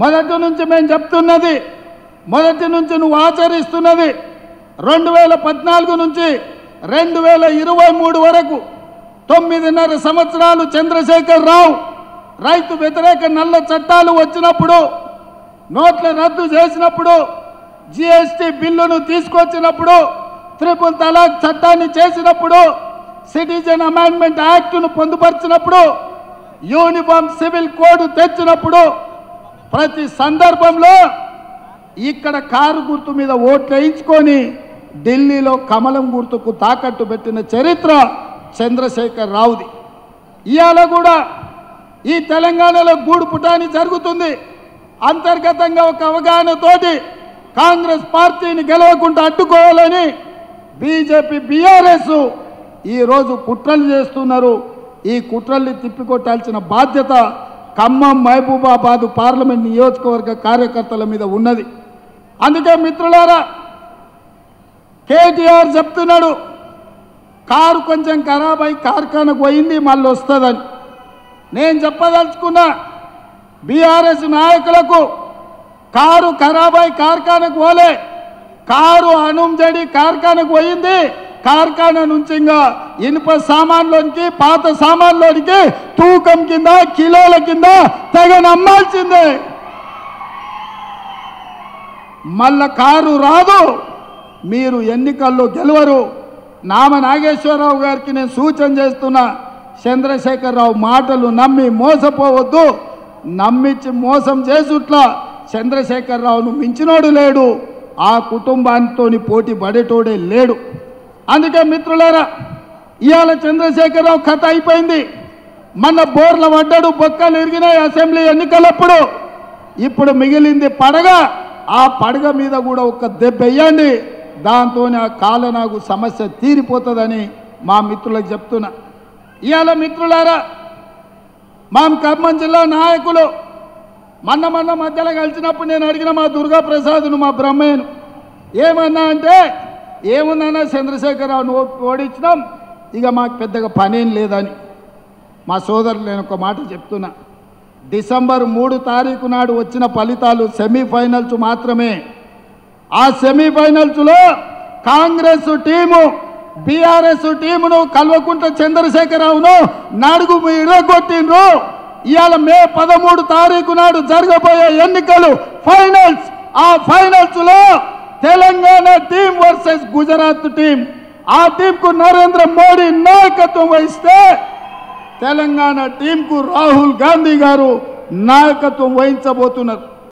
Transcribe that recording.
మొదటి నుంచి మేము చెప్తున్నది, మొదటి నుంచి నువ్వు ఆచరిస్తున్నది 2014 నుంచి 2023 వరకు 9.5 సంవత్సరాలు చంద్రశేఖర్ రావు రైతు వ్యతిరేక నల్ల చట్టాలు వచ్చినప్పుడు, నోట్ల రద్దు చేసినప్పుడు, జిఎస్టీ బిల్లును తీసుకొచ్చినప్పుడు, ట్రిపుల్ తలాక్ చట్టాన్ని చేసినప్పుడు, సిటిజన్ అమెండ్మెంట్ యాక్ట్ను పొందుపరిచినప్పుడు, యూనిఫామ్ సివిల్ కోడ్ తెచ్చినప్పుడు ప్రతి సందర్భంలో ఇక్కడ కారు గుర్తు మీద ఓట్లు వేయించుకొని ఢిల్లీలో కమలం గుర్తుకు తాకట్టు పెట్టిన చరిత్ర చంద్రశేఖర్ రావుది. ఇవాళ కూడా ఈ తెలంగాణలో గూడు పుటాని జరుగుతుంది. అంతర్గతంగా ఒక అవగాహనతోటి కాంగ్రెస్ పార్టీని గెలవకుండా అడ్డుకోవాలని బీజేపీ బీఆర్ఎస్ ఈరోజు కుట్రలు చేస్తున్నారు. ఈ కుట్రల్ని తిప్పికొట్టాల్సిన బాధ్యత ఖమ్మం మహబూబాబాద్ పార్లమెంట్ నియోజకవర్గ కార్యకర్తల మీద ఉన్నది. అందుకే మిత్రులారా, కేటీఆర్ చెప్తున్నాడు కారు కొంచెం ఖరాబ్ అయి కార్ఖానకు పోయింది మళ్ళీ వస్తుందని. నేను చెప్పదలుచుకున్నా బీఆర్ఎస్ నాయకులకు, కారు ఖరాబ్ అయి కార్ఖానకు పోలే, కారు అనుంజడి కార్ఖానకు పోయింది. కార్ఖానా నుంచి ఇంకా ఇనుప సామాన్లోనికి, పాత సామాన్లోనికి తూకం కింద, కిలోల కింద తెగ నమ్మాల్సిందే. మళ్ళా కారు రాదు, మీరు ఎన్నికల్లో గెలవరు. నామ నాగేశ్వరరావు గారికి నేను సూచన చేస్తున్నా, చంద్రశేఖరరావు మాటలు నమ్మి మోసపోవద్దు. నమ్మించి మోసం చేసుట్లా చంద్రశేఖరరావును మించినోడు లేడు, ఆ కుటుంబానితో పోటీ పడేటోడే లేడు. అందుకే మిత్రులారా, ఇవాళ చంద్రశేఖరరావు కథ అయిపోయింది. మన బోర్ల పడ్డాడు, బొక్కలు ఇరిగినాయి అసెంబ్లీ ఎన్నికలప్పుడు. ఇప్పుడు మిగిలింది పడగ. ఆ పడగ మీద కూడా ఒక దెబ్బ వేయండి, దాంతో ఆ కాలనాగు సమస్య తీరిపోతుందని మా మిత్రులకు చెప్తున్నా. ఇవాళ మిత్రులారా, మా ఖమ్మం జిల్లా నాయకులు మొన్న మధ్యలో కలిసినప్పుడు నేను అడిగిన మా దుర్గా ప్రసాద్ను, మా బ్రహ్మయ్యను, ఏమన్నా అంటే ఏముందన్నా చంద్రశేఖరరావును ఓడించినాం, ఇక మాకు పెద్దగా పనేం లేదని. మా సోదరులు నేను ఒక మాట చెప్తున్నా, డిసెంబర్ 3 తారీఖు నాడు వచ్చిన ఫలితాలు సెమీఫైనల్స్ మాత్రమే. ఆ సెమీఫైనల్స్లో కాంగ్రెస్ టీము బీఆర్ఎస్ టీమును కల్వకుంట్ల చంద్రశేఖరరావును నాడుగు ఇరగొట్టిండ్రు. ఇవాళ మే 13 తారీఖు నాడు జరగబోయే ఎన్నికలు ఫైనల్స్. ఆ ఫైనల్స్లో Telangana team versus Gujarat team. ఆ టీంకు నరేంద్ర మోడీ నాయకత్వం వహిస్తే తెలంగాణ టీంకు రాహుల్ గాంధీ గారు నాయకత్వం వహించబోతున్నారు.